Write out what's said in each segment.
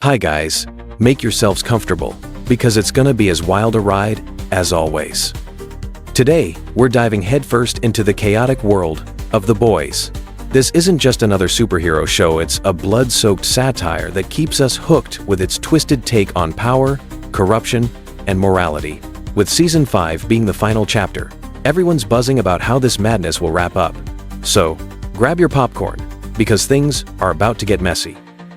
Hi guys, make yourselves comfortable, because it's gonna be as wild a ride as always. Today, we're diving headfirst into the chaotic world of The Boys. This isn't just another superhero show, it's a blood-soaked satire that keeps us hooked with its twisted take on power, corruption, and morality. With Season 5 being the final chapter, everyone's buzzing about how this madness will wrap up. So, grab your popcorn, because things are about to get messy.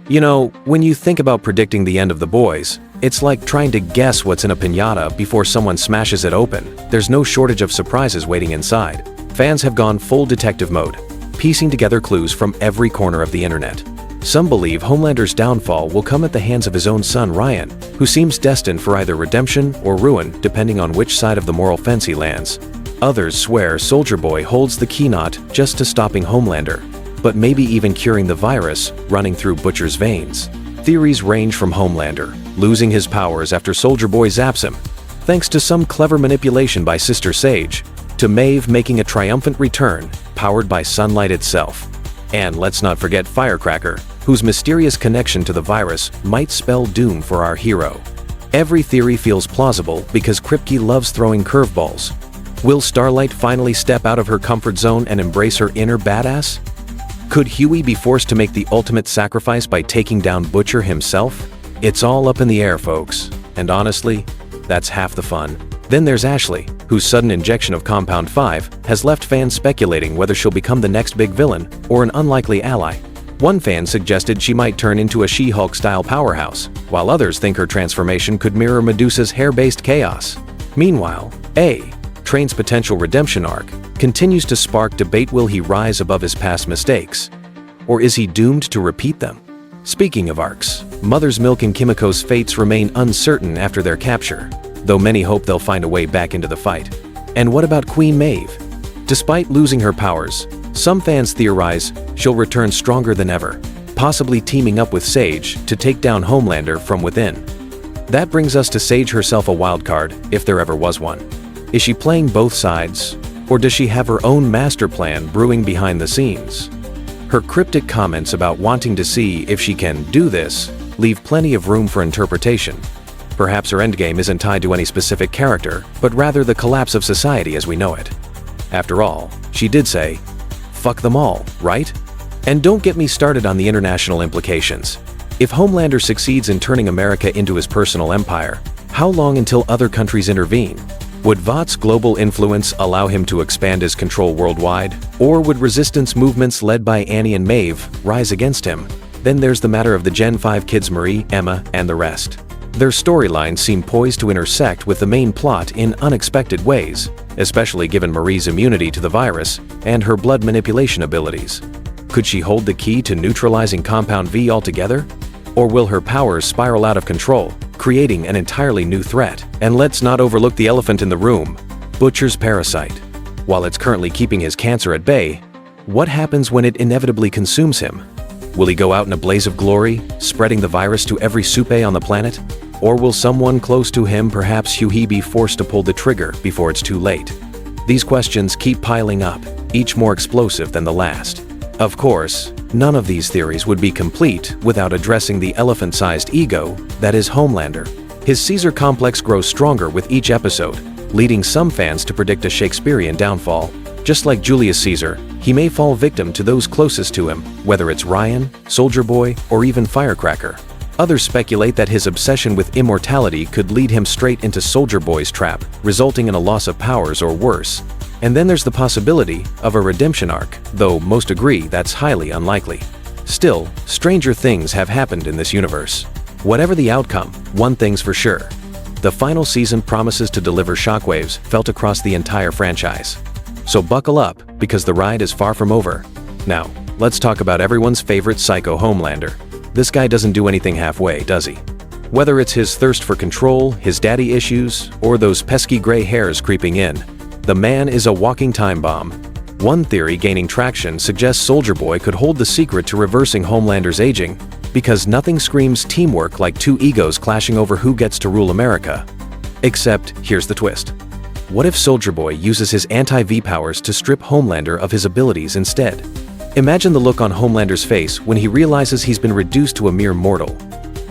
You know, when you think about predicting the end of The Boys, it's like trying to guess what's in a piñata before someone smashes it open. There's no shortage of surprises waiting inside. Fans have gone full detective mode, piecing together clues from every corner of the internet. Some believe Homelander's downfall will come at the hands of his own son Ryan, who seems destined for either redemption or ruin depending on which side of the moral fence he lands. Others swear Soldier Boy holds the key not just to stopping Homelander, but maybe even curing the virus running through Butcher's veins. Theories range from Homelander losing his powers after Soldier Boy zaps him, thanks to some clever manipulation by Sister Sage, to Maeve making a triumphant return, powered by sunlight itself. And let's not forget Firecracker, whose mysterious connection to the virus might spell doom for our hero. Every theory feels plausible because Kripke loves throwing curveballs. Will Starlight finally step out of her comfort zone and embrace her inner badass? Could Hughie be forced to make the ultimate sacrifice by taking down Butcher himself? It's all up in the air, folks. And honestly, that's half the fun. Then there's Ashley, whose sudden injection of Compound 5 has left fans speculating whether she'll become the next big villain or an unlikely ally. One fan suggested she might turn into a She-Hulk-style powerhouse, while others think her transformation could mirror Medusa's hair-based chaos. Meanwhile, Train's potential redemption arc continues to spark debate. Will he rise above his past mistakes? Or is he doomed to repeat them? Speaking of arcs, Mother's Milk and Kimiko's fates remain uncertain after their capture, though many hope they'll find a way back into the fight. And what about Queen Maeve? Despite losing her powers, some fans theorize she'll return stronger than ever, possibly teaming up with Sage to take down Homelander from within. That brings us to Sage herself, a wildcard, if there ever was one. Is she playing both sides, or does she have her own master plan brewing behind the scenes? Her cryptic comments about wanting to see if she can do this leave plenty of room for interpretation. Perhaps her endgame isn't tied to any specific character, but rather the collapse of society as we know it. After all, she did say, "Fuck them all," right? And don't get me started on the international implications. If Homelander succeeds in turning America into his personal empire, how long until other countries intervene? Would Vought's global influence allow him to expand his control worldwide? Or would resistance movements led by Annie and Maeve rise against him? Then there's the matter of the Gen 5 kids Marie, Emma, and the rest. Their storylines seem poised to intersect with the main plot in unexpected ways, especially given Marie's immunity to the virus and her blood manipulation abilities. Could she hold the key to neutralizing Compound V altogether? Or will her powers spiral out of control, creating an entirely new threat? And let's not overlook the elephant in the room, Butcher's Parasite. While it's currently keeping his cancer at bay, what happens when it inevitably consumes him? Will he go out in a blaze of glory, spreading the virus to every Supe on the planet? Or will someone close to him, perhaps Hughie, be forced to pull the trigger before it's too late? These questions keep piling up, each more explosive than the last. Of course, none of these theories would be complete without addressing the elephant-sized ego that is Homelander. His Caesar complex grows stronger with each episode, leading some fans to predict a Shakespearean downfall. Just like Julius Caesar, he may fall victim to those closest to him, whether it's Ryan, Soldier Boy, or even Firecracker. Others speculate that his obsession with immortality could lead him straight into Soldier Boy's trap, resulting in a loss of powers or worse. And then there's the possibility of a redemption arc, though most agree that's highly unlikely. Still, stranger things have happened in this universe. Whatever the outcome, one thing's for sure. The final season promises to deliver shockwaves felt across the entire franchise. So buckle up, because the ride is far from over. Now, let's talk about everyone's favorite psycho Homelander. This guy doesn't do anything halfway, does he? Whether it's his thirst for control, his daddy issues, or those pesky gray hairs creeping in, the man is a walking time bomb. One theory gaining traction suggests Soldier Boy could hold the secret to reversing Homelander's aging, because nothing screams teamwork like two egos clashing over who gets to rule America. Except, here's the twist. What if Soldier Boy uses his anti-V powers to strip Homelander of his abilities instead? Imagine the look on Homelander's face when he realizes he's been reduced to a mere mortal.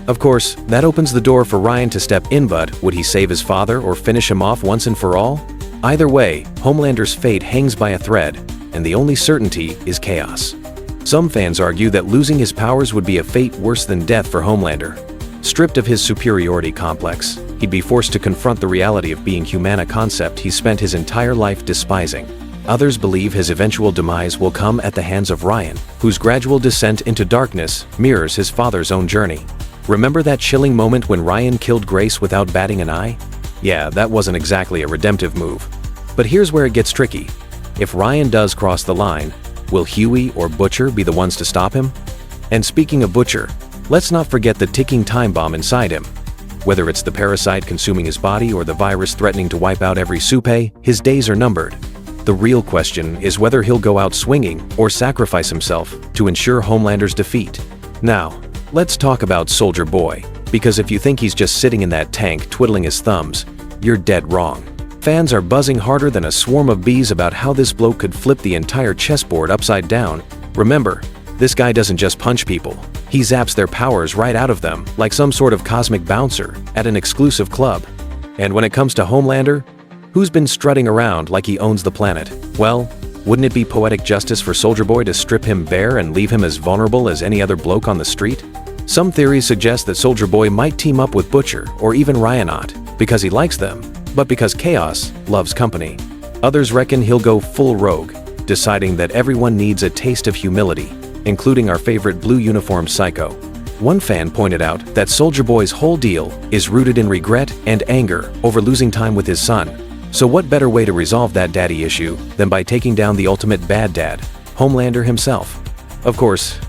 Of course, that opens the door for Ryan to step in, but would he save his father or finish him off once and for all? Either way, Homelander's fate hangs by a thread, and the only certainty is chaos. Some fans argue that losing his powers would be a fate worse than death for Homelander. Stripped of his superiority complex, he'd be forced to confront the reality of being human, a concept he's spent his entire life despising. Others believe his eventual demise will come at the hands of Ryan, whose gradual descent into darkness mirrors his father's own journey. Remember that chilling moment when Ryan killed Grace without batting an eye? Yeah, that wasn't exactly a redemptive move. But here's where it gets tricky. If Ryan does cross the line, will Hughie or Butcher be the ones to stop him? And speaking of Butcher, let's not forget the ticking time bomb inside him. Whether it's the parasite consuming his body or the virus threatening to wipe out every Supe, his days are numbered. The real question is whether he'll go out swinging or sacrifice himself to ensure Homelander's defeat. Now, let's talk about Soldier Boy, because if you think he's just sitting in that tank twiddling his thumbs, you're dead wrong. Fans are buzzing harder than a swarm of bees about how this bloke could flip the entire chessboard upside down. Remember, this guy doesn't just punch people, he zaps their powers right out of them like some sort of cosmic bouncer at an exclusive club. And when it comes to Homelander, who's been strutting around like he owns the planet? Well, wouldn't it be poetic justice for Soldier Boy to strip him bare and leave him as vulnerable as any other bloke on the street? Some theories suggest that Soldier Boy might team up with Butcher or even Ryan, not because he likes them, but because chaos loves company. Others reckon he'll go full rogue, deciding that everyone needs a taste of humility, including our favorite blue uniform Psycho. One fan pointed out that Soldier Boy's whole deal is rooted in regret and anger over losing time with his son. So what better way to resolve that daddy issue than by taking down the ultimate bad dad, Homelander himself? Of course,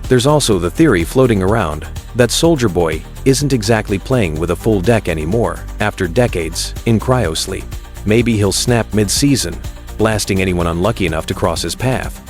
there's also the theory floating around that Soldier Boy isn't exactly playing with a full deck anymore after decades in cryosleep. Maybe he'll snap mid-season, blasting anyone unlucky enough to cross his path.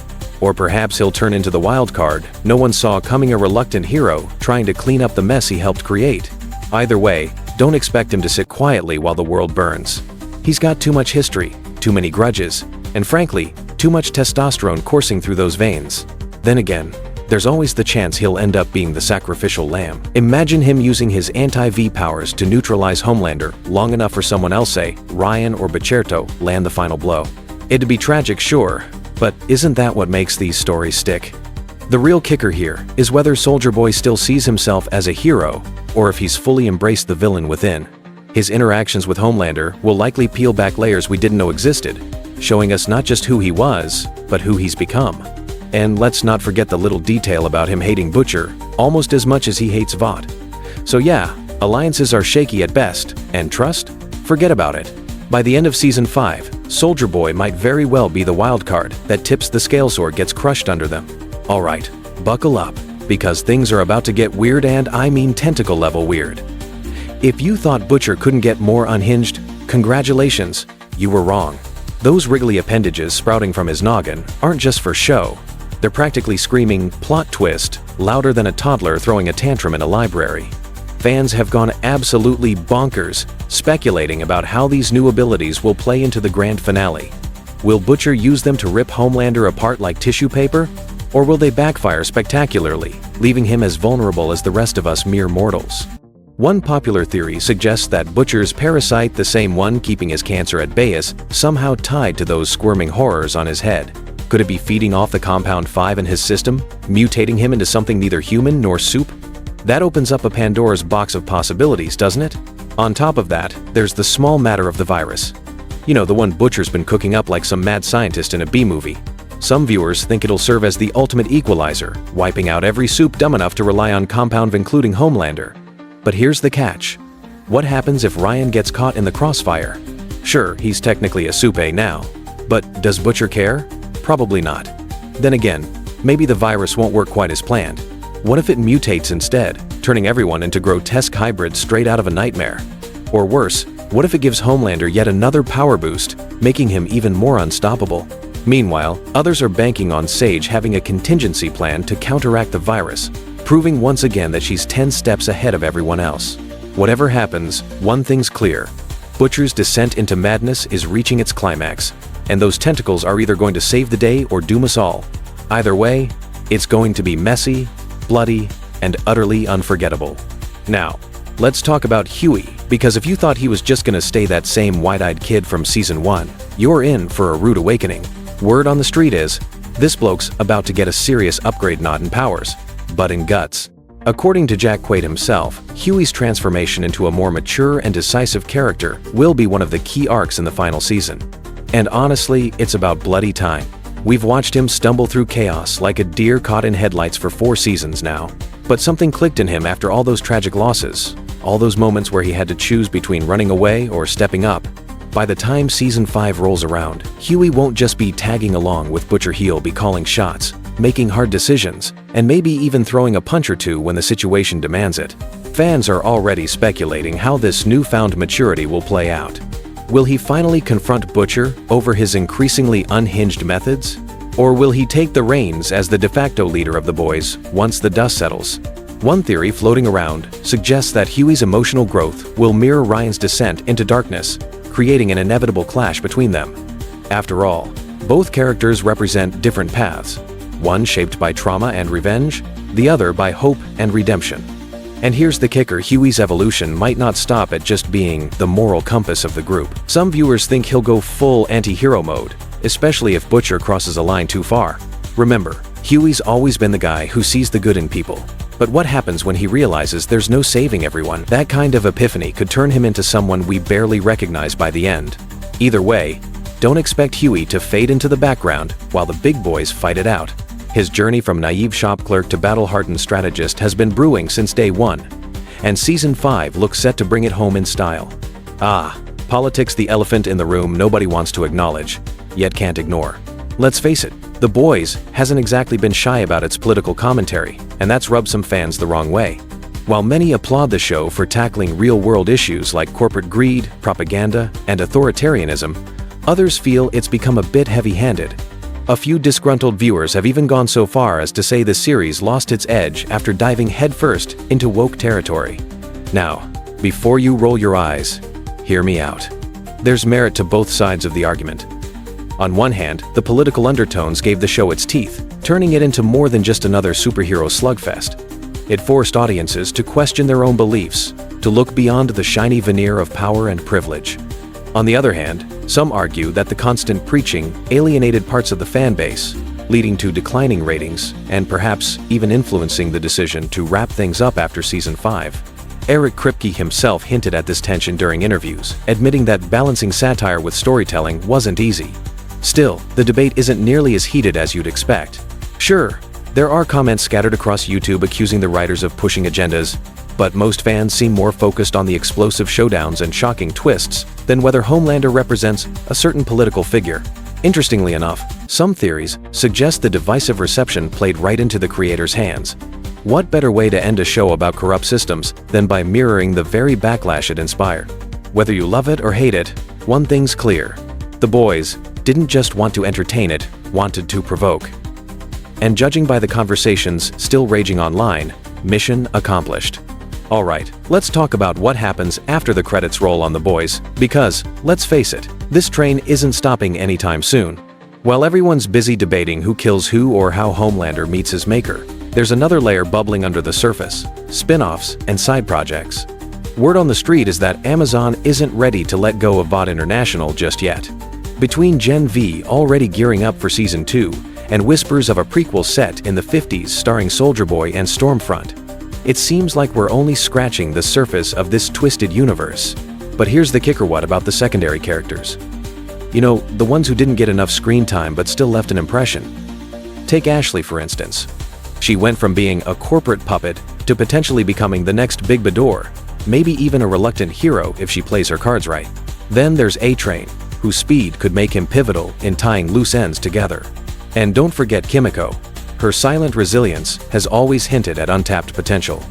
Or perhaps he'll turn into the wild card no one saw coming, a reluctant hero trying to clean up the mess he helped create. Either way, don't expect him to sit quietly while the world burns. He's got too much history, too many grudges, and frankly, too much testosterone coursing through those veins. Then again, there's always the chance he'll end up being the sacrificial lamb. Imagine him using his anti-V powers to neutralize Homelander long enough for someone else, say Ryan or Bacherto, land the final blow. It'd be tragic, sure, but isn't that what makes these stories stick? The real kicker here is whether Soldier Boy still sees himself as a hero, or if he's fully embraced the villain within. His interactions with Homelander will likely peel back layers we didn't know existed, showing us not just who he was, but who he's become. And let's not forget the little detail about him hating Butcher almost as much as he hates Vought. So yeah, alliances are shaky at best, and trust? Forget about it. By the end of Season 5, Soldier Boy might very well be the wild card that tips the scales or gets crushed under them. Alright, buckle up, because things are about to get weird, and I mean tentacle level weird. If you thought Butcher couldn't get more unhinged, congratulations, you were wrong. Those wriggly appendages sprouting from his noggin aren't just for show. They're practically screaming plot twist louder than a toddler throwing a tantrum in a library. Fans have gone absolutely bonkers, speculating about how these new abilities will play into the grand finale. Will Butcher use them to rip Homelander apart like tissue paper? Or will they backfire spectacularly, leaving him as vulnerable as the rest of us mere mortals? One popular theory suggests that Butcher's parasite, the same one keeping his cancer at bay, is somehow tied to those squirming horrors on his head. Could it be feeding off the Compound 5 in his system, mutating him into something neither human nor soup? That opens up a Pandora's box of possibilities, doesn't it? On top of that, there's the small matter of the virus. You know, the one Butcher's been cooking up like some mad scientist in a B-movie. Some viewers think it'll serve as the ultimate equalizer, wiping out every soup dumb enough to rely on Compound, including Homelander. But here's the catch. What happens if Ryan gets caught in the crossfire? Sure, he's technically a Supe now, but does Butcher care? Probably not. Then again, maybe the virus won't work quite as planned. What if it mutates instead, turning everyone into grotesque hybrids straight out of a nightmare? Or worse, what if it gives Homelander yet another power boost, making him even more unstoppable? Meanwhile, others are banking on Sage having a contingency plan to counteract the virus, proving once again that she's 10 steps ahead of everyone else. Whatever happens, one thing's clear. Butcher's descent into madness is reaching its climax, and those tentacles are either going to save the day or doom us all. Either way, it's going to be messy, bloody, and utterly unforgettable. Now, let's talk about Hughie, because if you thought he was just gonna stay that same wide-eyed kid from Season 1, you're in for a rude awakening. Word on the street is, this bloke's about to get a serious upgrade not in powers, but in guts. According to Jack Quaid himself, Hughie's transformation into a more mature and decisive character will be one of the key arcs in the final season. And honestly, it's about bloody time. We've watched him stumble through chaos like a deer caught in headlights for 4 seasons now. But something clicked in him after all those tragic losses, all those moments where he had to choose between running away or stepping up. By the time Season 5 rolls around, Hughie won't just be tagging along with Butcher. He'll be calling shots, making hard decisions, and maybe even throwing a punch or two when the situation demands it. Fans are already speculating how this newfound maturity will play out. Will he finally confront Butcher over his increasingly unhinged methods? Or will he take the reins as the de facto leader of the boys once the dust settles? One theory floating around suggests that Hughie's emotional growth will mirror Ryan's descent into darkness, creating an inevitable clash between them. After all, both characters represent different paths, one shaped by trauma and revenge, the other by hope and redemption. And here's the kicker: Hughie's evolution might not stop at just being the moral compass of the group. Some viewers think he'll go full anti-hero mode, especially if Butcher crosses a line too far. Remember, Hughie's always been the guy who sees the good in people. But what happens when he realizes there's no saving everyone? That kind of epiphany could turn him into someone we barely recognize by the end. Either way, don't expect Hughie to fade into the background while the big boys fight it out. His journey from naive shop clerk to battle-hardened strategist has been brewing since day 1, and Season 5 looks set to bring it home in style. Politics, the elephant in the room nobody wants to acknowledge, yet can't ignore. Let's face it, The Boys hasn't exactly been shy about its political commentary, and that's rubbed some fans the wrong way. While many applaud the show for tackling real-world issues like corporate greed, propaganda, and authoritarianism, others feel it's become a bit heavy-handed. A few disgruntled viewers have even gone so far as to say the series lost its edge after diving headfirst into woke territory. Now, before you roll your eyes, hear me out. There's merit to both sides of the argument. On one hand, the political undertones gave the show its teeth, turning it into more than just another superhero slugfest. It forced audiences to question their own beliefs, to look beyond the shiny veneer of power and privilege. On the other hand, some argue that the constant preaching alienated parts of the fan base, leading to declining ratings and perhaps even influencing the decision to wrap things up after Season 5. Eric Kripke himself hinted at this tension during interviews, admitting that balancing satire with storytelling wasn't easy. Still, the debate isn't nearly as heated as you'd expect. Sure, there are comments scattered across YouTube accusing the writers of pushing agendas, but most fans seem more focused on the explosive showdowns and shocking twists than whether Homelander represents a certain political figure. Interestingly enough, some theories suggest the divisive reception played right into the creator's hands. What better way to end a show about corrupt systems than by mirroring the very backlash it inspired? Whether you love it or hate it, one thing's clear: The Boys didn't just want to entertain, it wanted to provoke. And judging by the conversations still raging online, mission accomplished. Alright, let's talk about what happens after the credits roll on The Boys, because, let's face it, this train isn't stopping anytime soon. While everyone's busy debating who kills who or how Homelander meets his maker, there's another layer bubbling under the surface: spin-offs and side projects. Word on the street is that Amazon isn't ready to let go of VOD International just yet. Between Gen V already gearing up for Season 2, and whispers of a prequel set in the 50s starring Soldier Boy and Stormfront, it seems like we're only scratching the surface of this twisted universe. But here's the kicker: what about the secondary characters? You know, the ones who didn't get enough screen time but still left an impression. Take Ashley, for instance. She went from being a corporate puppet to potentially becoming the next Big Bador, maybe even a reluctant hero if she plays her cards right. Then there's A-Train, whose speed could make him pivotal in tying loose ends together. And don't forget Kimiko. Her silent resilience has always hinted at untapped potential.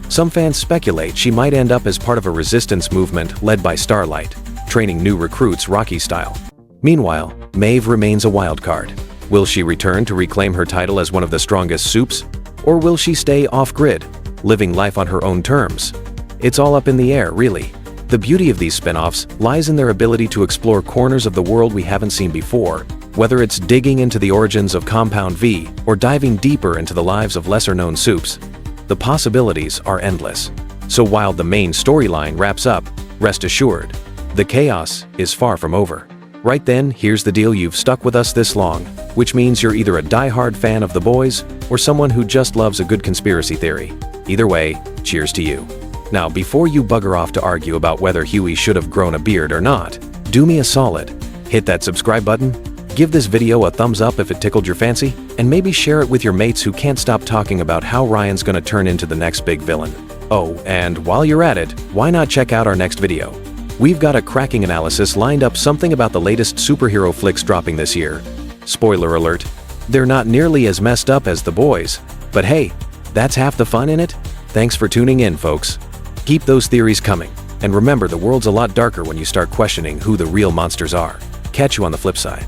Some fans speculate she might end up as part of a resistance movement led by Starlight, training new recruits Rocky style. Meanwhile, Maeve remains a wild card. Will she return to reclaim her title as one of the strongest Supes? Or will she stay off-grid, living life on her own terms? It's all up in the air, really. The beauty of these spin-offs lies in their ability to explore corners of the world we haven't seen before, whether it's digging into the origins of Compound V or diving deeper into the lives of lesser-known Supes. The possibilities are endless. So while the main storyline wraps up, rest assured, the chaos is far from over. Right then, here's the deal: you've stuck with us this long, which means you're either a die-hard fan of The Boys or someone who just loves a good conspiracy theory. Either way, cheers to you. Now, before you bugger off to argue about whether Hughie should have grown a beard or not, do me a solid. Hit that subscribe button, give this video a thumbs up if it tickled your fancy, and maybe share it with your mates who can't stop talking about how Ryan's gonna turn into the next big villain. Oh, and while you're at it, why not check out our next video? We've got a cracking analysis lined up, something about the latest superhero flicks dropping this year. Spoiler alert, they're not nearly as messed up as The Boys, but hey, that's half the fun in it. Thanks for tuning in, folks. Keep those theories coming, and remember, the world's a lot darker when you start questioning who the real monsters are. Catch you on the flip side.